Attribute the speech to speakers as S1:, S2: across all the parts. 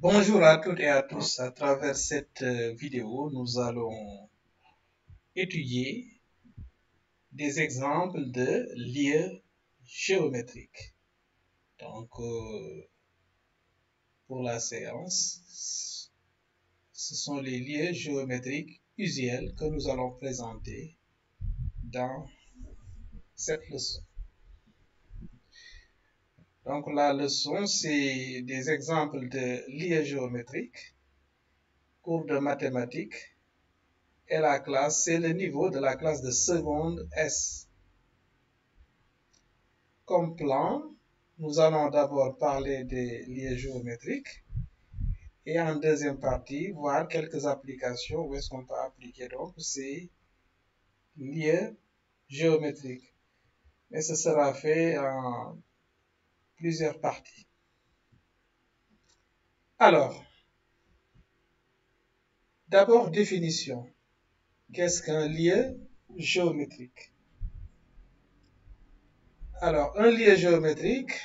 S1: Bonjour à toutes et à tous. À travers cette vidéo, nous allons étudier des exemples de lieux géométriques. Donc, pour la séance, ce sont les lieux géométriques usuels que nous allons présenter dans cette leçon. Donc, la leçon, c'est des exemples de lieux géométriques, cours de mathématiques, et la classe, c'est le niveau de la classe de seconde S. Comme plan, nous allons d'abord parler des lieux géométriques et en deuxième partie, voir quelques applications où est-ce qu'on peut appliquer donc ces lieux géométriques. Mais ce sera fait en plusieurs parties. Alors, d'abord définition. Qu'est-ce qu'un lieu géométrique? Alors, un lieu géométrique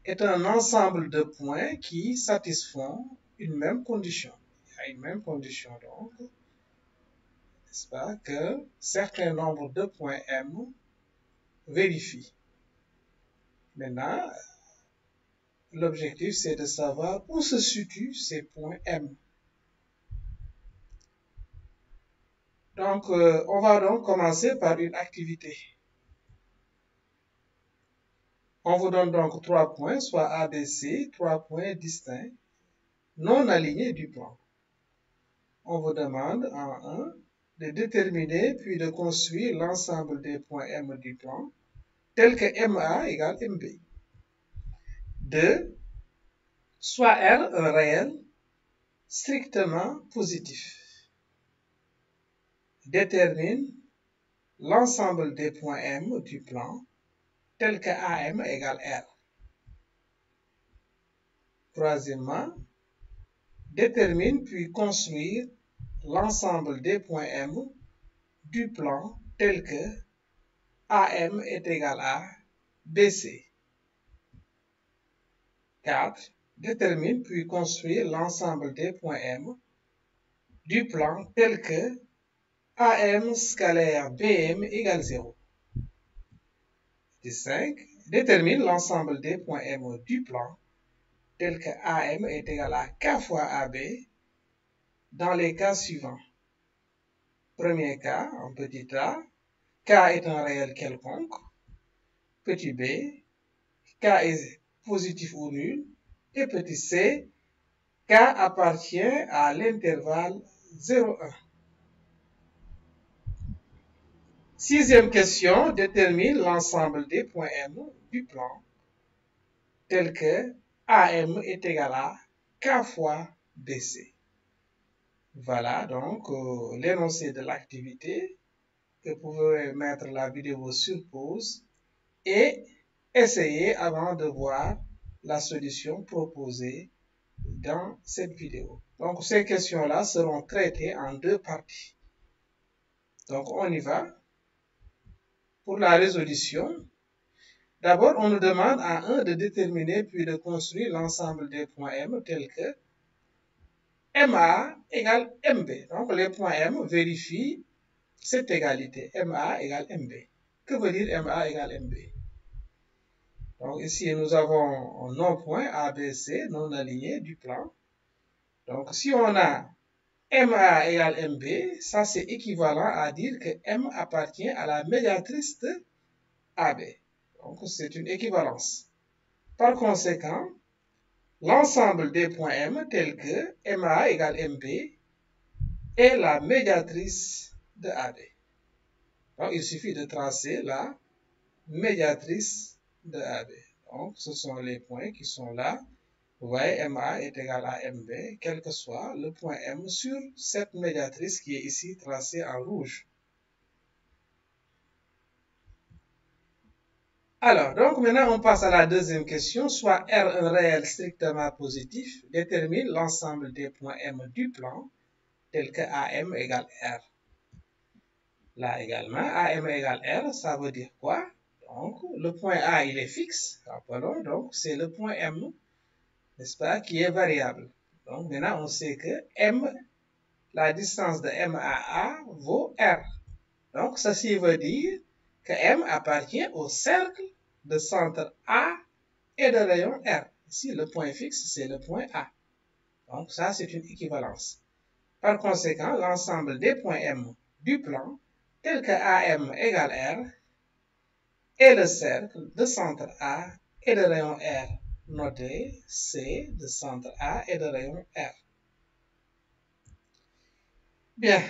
S1: est un ensemble de points qui satisfont une même condition. Il y a une même condition donc, n'est-ce pas, que certain nombre de points M vérifie. Maintenant, l'objectif c'est de savoir où se situent ces points M. Donc, on va donc commencer par une activité. On vous donne donc 3 points, soit ABC, 3 points distincts, non alignés du plan. On vous demande en 1 de déterminer puis de construire l'ensemble des points M du plan, tel que MA égale MB. 2. Soit R un réel strictement positif. Détermine l'ensemble des points M du plan, tel que AM égale R. Troisièmement, détermine puis construire l'ensemble des points M du plan, tel que AM est égal à BC. 4. Détermine puis construire l'ensemble des points M du plan tel que AM scalaire BM égale 0. 5. Détermine l'ensemble des points M du plan tel que AM est égal à K fois AB dans les cas suivants. Premier cas, en petit a, K est un réel quelconque. Petit b, K est positif ou nul. Et petit c, K appartient à l'intervalle 0,1. Sixième question, détermine l'ensemble des points M du plan tel que AM est égal à K fois BC. Voilà donc l'énoncé de l'activité. Vous pouvez mettre la vidéo sur pause et essayer avant de voir la solution proposée dans cette vidéo. Donc ces questions-là seront traitées en 2 parties. Donc on y va. Pour la résolution, d'abord on nous demande à 1 de déterminer puis de construire l'ensemble des points M tels que MA égale MB. Donc les points M vérifient cette égalité. MA égale MB. Que veut dire MA égale MB? Donc ici nous avons un non-point ABC non aligné du plan. Donc si on a MA égale MB, ça c'est équivalent à dire que M appartient à la médiatrice de AB. Donc c'est une équivalence. Par conséquent, l'ensemble des points M tels que MA égale MB est la médiatrice de AB. Donc il suffit de tracer la médiatrice de AB. Donc ce sont les points qui sont là. Vous voyez, MA est égal à MB, quel que soit le point M sur cette médiatrice qui est ici tracée en rouge. Alors, donc maintenant on passe à la deuxième question, soit R un réel strictement positif, détermine l'ensemble des points M du plan, tel que AM égale R. Là également, AM égale R, ça veut dire quoi? Donc, le point A, il est fixe, rappelons, donc c'est le point M. n'est-ce pas, qui est variable. Donc maintenant, on sait que M, la distance de M à A vaut R. Donc ceci veut dire que M appartient au cercle de centre A et de rayon R. Ici, le point fixe, c'est le point A. Donc ça, c'est une équivalence. Par conséquent, l'ensemble des points M du plan, tel que AM égale R, et le cercle de centre A et de rayon R, noté C de centre A et de rayon R. Bien,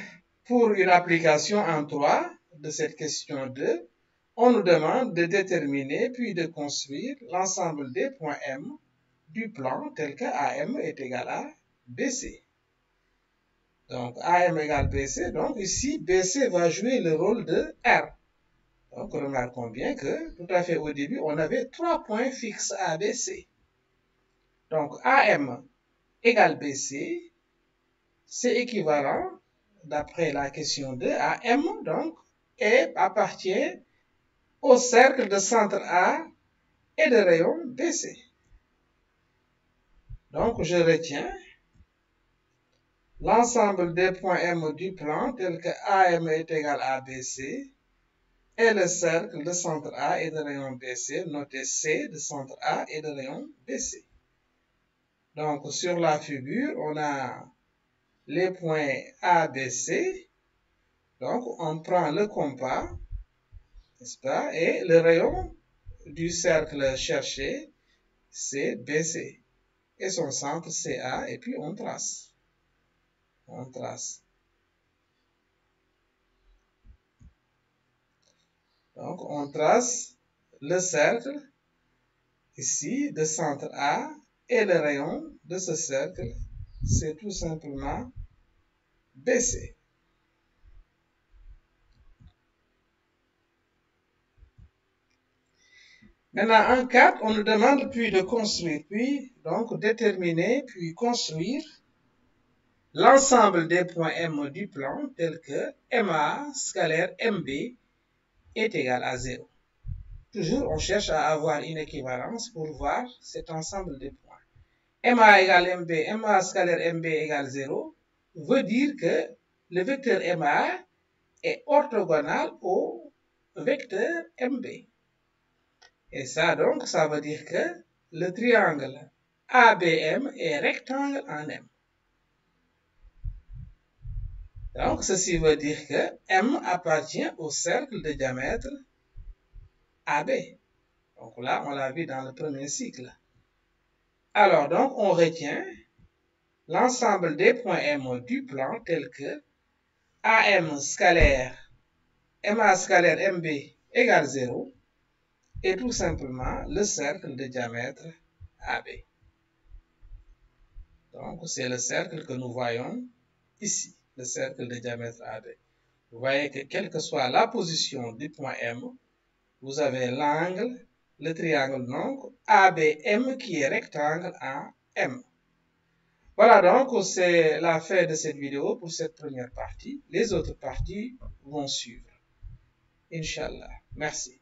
S1: pour une application en 3 de cette question 2, on nous demande de déterminer puis de construire l'ensemble des points M du plan tel que AM est égal à BC. Donc AM égale BC, donc ici BC va jouer le rôle de R. Donc remarquons bien que tout à fait au début, on avait 3 points fixes ABC. Donc AM égale BC, c'est équivalent, d'après la question 2, à M, donc, et appartient au cercle de centre A et de rayon BC. Donc je retiens l'ensemble des points M du plan tel que AM est égal à BC et le cercle de centre A et de rayon BC, noté C de centre A et de rayon BC. Donc sur la figure, on a les points ABC. Donc on prend le compas, n'est-ce pas, et le rayon du cercle cherché, c'est BC. Et son centre, CA, et puis on trace. On trace. Donc on trace le cercle, ici, de centre A, et le rayon de ce cercle, c'est tout simplement BC. Maintenant, en 4, on nous demande puis de construire, puis donc déterminer, puis construire l'ensemble des points M du plan tel que MA scalaire MB est égal à 0. Toujours, on cherche à avoir une équivalence pour voir cet ensemble de points. MA égale MB, MA scalaire MB égale 0 veut dire que le vecteur MA est orthogonal au vecteur MB. Et ça donc, ça veut dire que le triangle ABM est rectangle en M. Donc, ceci veut dire que M appartient au cercle de diamètre AB. Donc là, on l'a vu dans le premier cycle. Alors, donc, on retient l'ensemble des points M du plan tel que AM scalaire, MA scalaire MB égale 0 et tout simplement le cercle de diamètre AB. Donc, c'est le cercle que nous voyons ici, le cercle de diamètre AB. Vous voyez que quelle que soit la position du point M, vous avez l'angle, le triangle donc ABM qui est rectangle en M. Voilà donc, c'est la fin de cette vidéo pour cette première partie. Les autres parties vont suivre. Inch'Allah. Merci.